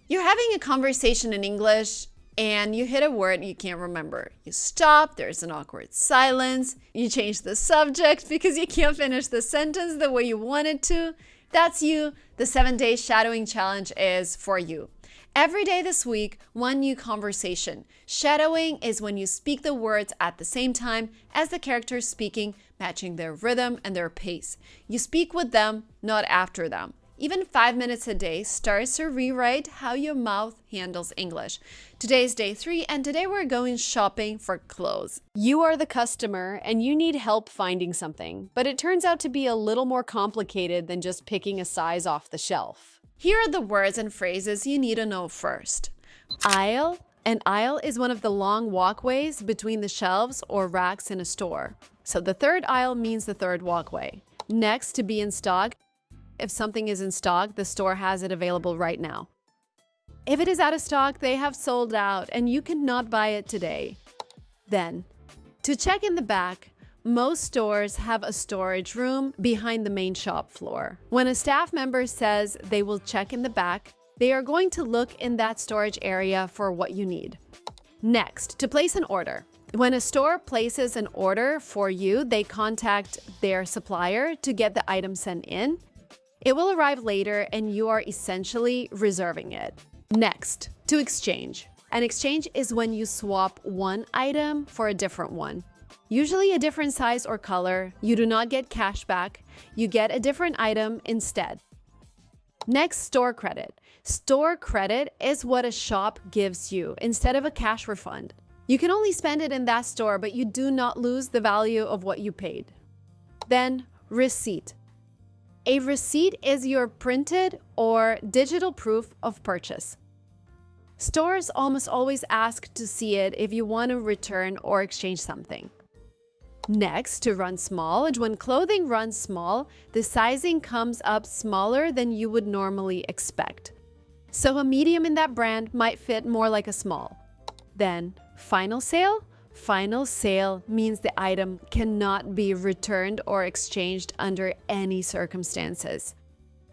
You're having a conversation in English and you hit a word you can't remember. You stop, there's an awkward silence, you change the subject because you can't finish the sentence the way you wanted to. That's you. The 7-day shadowing challenge is for you. Every day this week, one new conversation. Shadowing is when you speak the words at the same time as the characters speaking, matching their rhythm and their pace. You speak with them, not after them. Even 5 minutes a day starts to rewrite how your mouth handles English. Today's day 3, and today we're going shopping for clothes. You are the customer and you need help finding something, but it turns out to be a little more complicated than just picking a size off the shelf. Here are the words and phrases you need to know first. Aisle. An aisle is one of the long walkways between the shelves or racks in a store. So the third aisle means the third walkway. Next, to be in stock. If something is in stock, the store has it available right now. If it is out of stock, they have sold out and you cannot buy it today. Then, to check in the back, most stores have a storage room behind the main shop floor. When a staff member says they will check in the back, they are going to look in that storage area for what you need. Next, to place an order. When a store places an order for you, they contact their supplier to get the item sent in. It will arrive later and you are essentially reserving it. Next, to exchange. An exchange is when you swap one item for a different one. Usually a different size or color. You do not get cash back. You get a different item instead. Next, store credit. Store credit is what a shop gives you instead of a cash refund. You can only spend it in that store, but you do not lose the value of what you paid. Then, receipt. A receipt is your printed or digital proof of purchase. Stores almost always ask to see it if you want to return or exchange something. Next, to run small. When clothing runs small, the sizing comes up smaller than you would normally expect. So a medium in that brand might fit more like a small. Then, final sale. Final sale means the item cannot be returned or exchanged under any circumstances.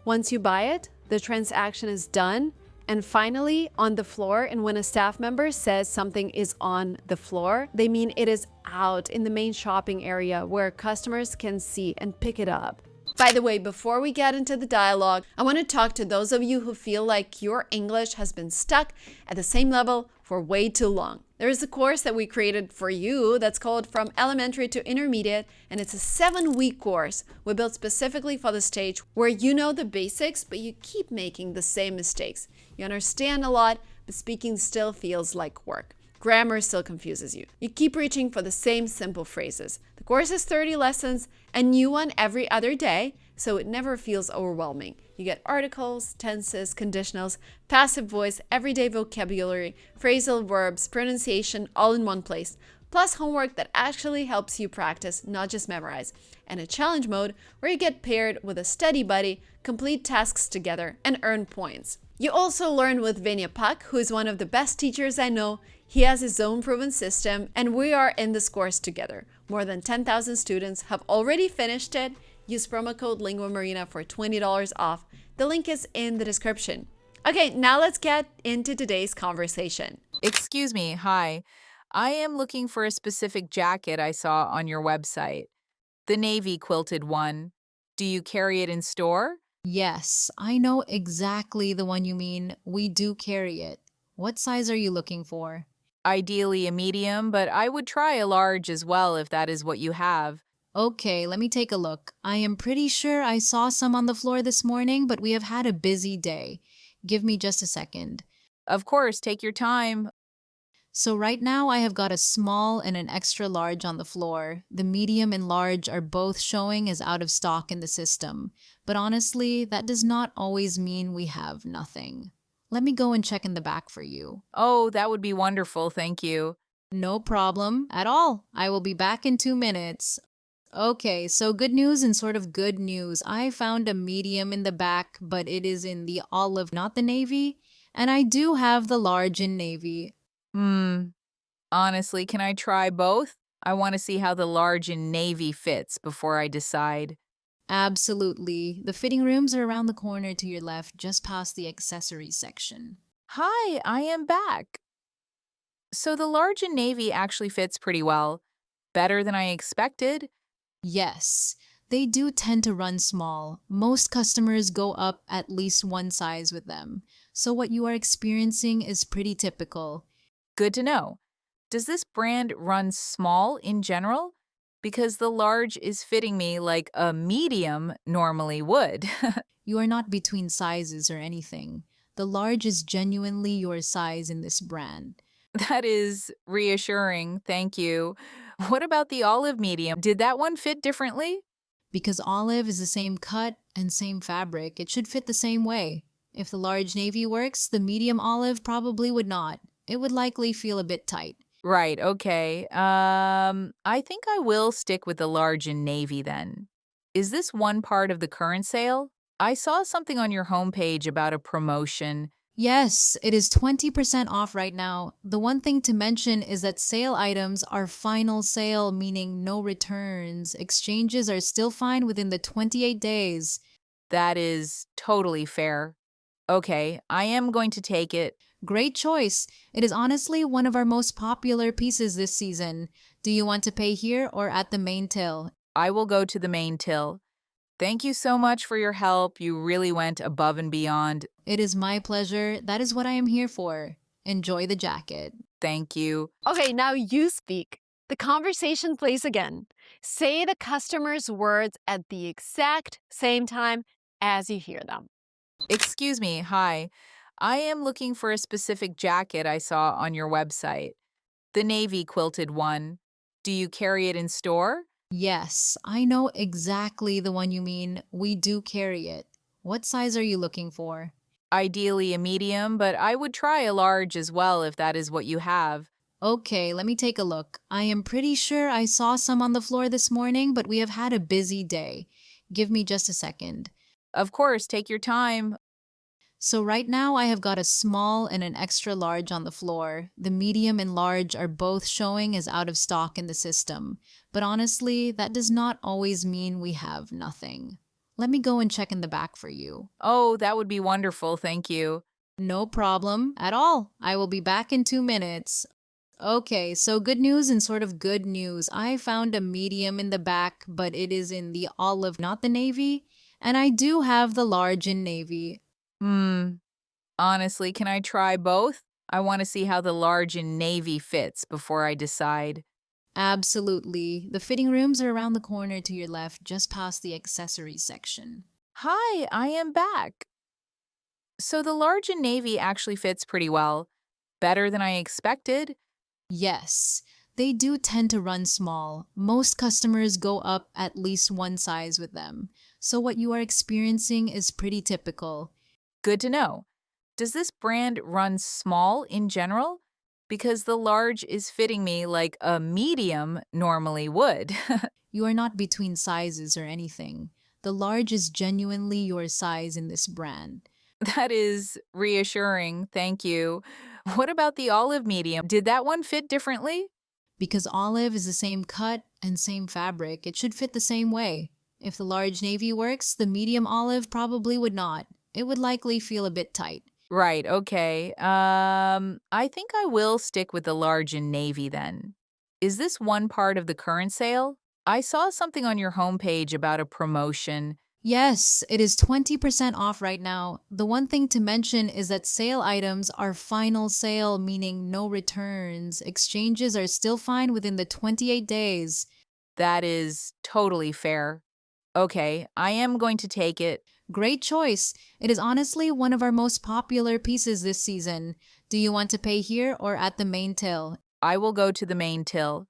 Once you buy it, the transaction is done. And finally, on the floor, and when a staff member says something is on the floor, they mean it is out in the main shopping area where customers can see and pick it up. By the way, before we get into the dialogue, I want to talk to those of you who feel like your English has been stuck at the same level for way too long. There is a course that we created for you that's called From Elementary to Intermediate, and it's a 7-week course we built specifically for the stage where you know the basics, but you keep making the same mistakes. You understand a lot, but speaking still feels like work. Grammar still confuses you. You keep reaching for the same simple phrases. The course is 30 lessons, a new one every other day, so it never feels overwhelming. You get articles, tenses, conditionals, passive voice, everyday vocabulary, phrasal verbs, pronunciation, all in one place. Plus homework that actually helps you practice, not just memorize. And a challenge mode where you get paired with a study buddy, complete tasks together, and earn points. You also learn with Vanya Pak, who is one of the best teachers I know. He has his own proven system, and we are in this course together. More than 10,000 students have already finished it. Use promo code linguamarina for $20 off. The link is in the description. Okay, now let's get into today's conversation. Excuse me, hi. I am looking for a specific jacket I saw on your website. The navy quilted one. Do you carry it in store? Yes, I know exactly the one you mean. We do carry it. What size are you looking for? Ideally a medium, but I would try a large as well if that is what you have. Okay, let me take a look. I am pretty sure I saw some on the floor this morning, but we have had a busy day. Give me just a second. Of course, take your time. So right now I have got a small and an extra large on the floor. The medium and large are both showing as out of stock in the system. But honestly, that does not always mean we have nothing. Let me go and check in the back for you. Oh, that would be wonderful, thank you. No problem at all. I will be back in 2 minutes. Okay, so good news and sort of good news. I found a medium in the back, but it is in the olive, not the navy. And I do have the large in navy. Honestly, can I try both? I want to see how the large in navy fits before I decide. Absolutely. The fitting rooms are around the corner to your left, just past the accessories section. Hi, I am back. So the large and navy actually fits pretty well. Better than I expected. Yes, they do tend to run small. Most customers go up at least one size with them. So what you are experiencing is pretty typical. Good to know. Does this brand run small in general? Because the large is fitting me like a medium normally would. You are not between sizes or anything. The large is genuinely your size in this brand. That is reassuring. Thank you. What about the olive medium? Did that one fit differently? Because olive is the same cut and same fabric, it should fit the same way. If the large navy works, the medium olive probably would not. It would likely feel a bit tight. Right, okay. I think I will stick with the large and navy then. Is this one part of the current sale? I saw something on your homepage about a promotion. Yes, it is 20% off right now. The one thing to mention is that sale items are final sale, meaning no returns. Exchanges are still fine within the 28 days. That is totally fair. Okay, I am going to take it. Great choice. It is honestly one of our most popular pieces this season. Do you want to pay here or at the main till? I will go to the main till. Thank you so much for your help. You really went above and beyond. It is my pleasure. That is what I am here for. Enjoy the jacket. Thank you. Okay, now you speak. The conversation plays again. Say the customer's words at the exact same time as you hear them. Excuse me, hi. I am looking for a specific jacket I saw on your website. The navy quilted one. Do you carry it in store? Yes, I know exactly the one you mean. We do carry it. What size are you looking for? Ideally a medium, but I would try a large as well if that is what you have. Okay, let me take a look. I am pretty sure I saw some on the floor this morning, but we have had a busy day. Give me just a second. Of course, take your time. So right now I have got a small and an extra large on the floor. The medium and large are both showing as out of stock in the system. But honestly, that does not always mean we have nothing. Let me go and check in the back for you. Oh, that would be wonderful, thank you. No problem at all. I will be back in 2 minutes. Okay, so good news and sort of good news. I found a medium in the back, but it is in the olive, not the navy. And I do have the large in navy. Honestly, can I try both? I want to see how the large in navy fits before I decide. Absolutely. The fitting rooms are around the corner to your left, just past the accessories section. Hi, I am back. So the large in navy actually fits pretty well. Better than I expected. Yes, they do tend to run small. Most customers go up at least one size with them. So what you are experiencing is pretty typical. Good to know. Does this brand run small in general? Because the large is fitting me like a medium normally would. You are not between sizes or anything. The large is genuinely your size in this brand. That is reassuring. Thank you. What about the olive medium? Did that one fit differently? Because olive is the same cut and same fabric, it should fit the same way. If the large navy works, the medium olive probably would not. It would likely feel a bit tight. Right, okay. I think I will stick with the large in navy then. Is this one part of the current sale? I saw something on your homepage about a promotion. Yes, it is 20% off right now. The one thing to mention is that sale items are final sale, meaning no returns. Exchanges are still fine within the 28 days. That is totally fair. Okay, I am going to take it. Great choice. It is honestly one of our most popular pieces this season. Do you want to pay here or at the main till? I will go to the main till.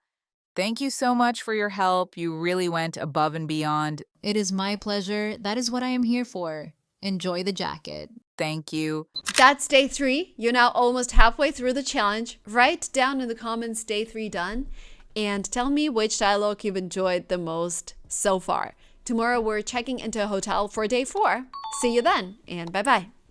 Thank you so much for your help. You really went above and beyond. It is my pleasure. That is what I am here for. Enjoy the jacket. Thank you. That's day 3. You're now almost halfway through the challenge. Write down in the comments day 3 done and tell me which dialogue you've enjoyed the most so far. Tomorrow we're checking into a hotel for day 4. See you then and bye-bye.